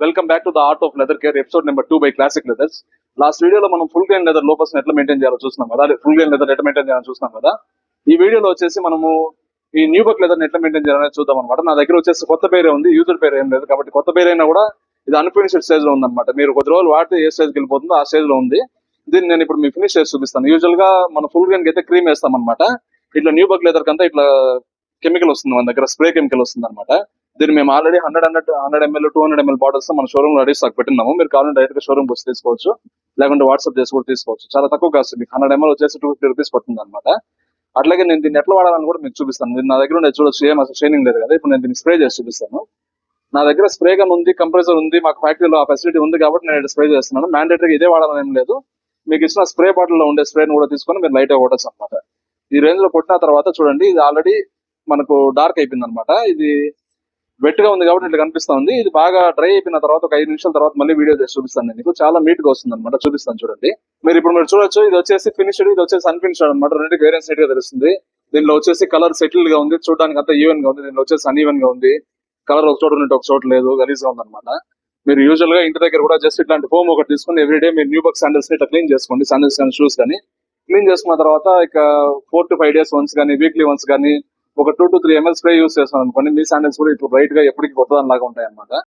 Welcome back to the art of leather care episode number 2 by classic leathers. Last వీడియోలో మనం full grain leather lupus ఎట్లా maintain చేయాలో చూస్తున్నాం కదా, full grain leather ఎట్లా maintain చేయాలని చూస్తున్నాం కదా. ఈ వీడియోలో వచ్చేసి మనము ఈ న్యూ బక్ లెదర్ ఎట్లా మెయింటైన్ చేయాలని చూద్దాం అనమాట. నా దగ్గర వచ్చేసి కొత్త పేరే ఉంది, యూజర్ పేరు ఏం లేదు కాబట్టి కొత్త పేరు అయినా కూడా ఇది అన్ఫినిష్డ్ స్టేజ్ లో ఉందన్నమాట. మీరు కొద్ది రోజులు వాడితే ఏ స్టేజ్కి వెళ్ళిపోతుందో ఆ స్టేజ్ లో ఉంది. దీన్ని నేను ఇప్పుడు మీ ఫినిష్ చేసి చూపిస్తాను. యూజువల్ గా మన ఫుల్ గ్రెయిన్ అయితే క్రీమ్ వేస్తాం అనమాట. ఇట్లా న్యూ బక్ లెదర్ కంతా ఇట్లా కెమికల్ వస్తుంది, మన దగ్గర స్ప్రే కెమికల్ వస్తుంది అనమాట. దీన్ని మేము ఆల్రెడీ 100 ml 200 ml బాటిల్స్ మన షోరూమ్ లో రెడీ స్టాక్ పెట్టినాము. మీరు కావాలంటే డైరెక్ట్ గా షోరూమ్ వచ్చి తీసుకోవచ్చు, లేకుంటే వాట్సాప్ చేసి కూడా తీసుకోవచ్చు. చాలా తక్కువ కాస్ట్, మీకు 100 ml వచ్చేసి 250 రూపీస్ పడుతుంది అనమాట. అట్లాగే నేను దీన్ని ఎట్లా వాడాలని కూడా మీకు చూపిస్తాను. దీన్ని నా దగ్గర ఉండే చూడొచ్చు, ఏం అసలు షైనింగ్ లేదు కదా. ఇప్పుడు నేను దీన్ని స్ప్రే చేసి చూపిస్తాను. నా దగ్గర స్ప్రే గన్ ఉంది, కంప్రెసర్ ఉంది, మాకు ఫ్యాక్టరీలో ఆ ఫెసిలిటీ ఉంది కాబట్టి నేను స్ప్రే చేస్తున్నాను. మ్యాండేటరీగా ఇదే వాడాలని ఏం లేదు. మీకు ఇచ్చిన స్ప్రే బాటిల్ లో ఉండే స్ప్రేని కూడా తీసుకొని మీరు లైట్ గా కొట్టచ్చు అనమాట. ఈ రేంజ్ లో కొట్టిన తర్వాత చూడండి, ఇది ఆల్రెడీ మనకు డార్క్ అయిపోయింది అనమాట. ఇది వెట్ గా ఉంది కాబట్టి ఇట్లా కనిపిస్తా ఉంది. ఇది బాగా డ్రై అయిపోయిన తర్వాత ఒక 5 నిమిషాల తర్వాత మళ్ళీ వీడియో చేసి చూపిస్తాను. నేను చాలా నీట్ గా వస్తుంది అనమాట. చూపిస్తాను చూడండి. మీరు చూడొచ్చు, ఇది వచ్చేసి ఫినిష్డ్, ఇది వచ్చేసి అన్ఫినిష్డ్ అనమాట. రెండింటికి వేరియన్స్ నీట్ గా తెలుస్తుంది. దీనిలో వచ్చేసి కలర్ సెటిల్ గా ఉంది, చూడడానికి అంతా ఈవెన్ గా ఉంది. దీనిలో వచ్చేసి అన్ఈవెన్ గా ఉంది, కలర్ ఒక చోట ఉన్నట్టు ఒక చోట లేదు, గలీజ్ గా ఉంది అనమాట. మీరు యూజువల్ గా ఇంటి దగ్గర కూడా జస్ట్ ఇట్లాంటి ఫోమ్ ఒకటి తీసుకుని ఎవ్రీడే మీరు న్యూ బక్ శాండిల్స్ ని ఇట్లా క్లీన్ చేసుకోండి. శాండిల్స్ కానీ షూస్ కానీ క్లీన్ చేసుకున్న తర్వాత ఇక 4 to 5 days వన్స్ కానీ వీక్లీ వన్స్ కానీ ఒక 2 to 3 ml స్ప్రే యూస్ చేస్తాను అనుకోండి, మీ శాండిల్స్ కూడా ఇట్లా బ్రైట్ గా ఎప్పటికీ కొత్తదాని లాగా ఉంటాయి అనమాట.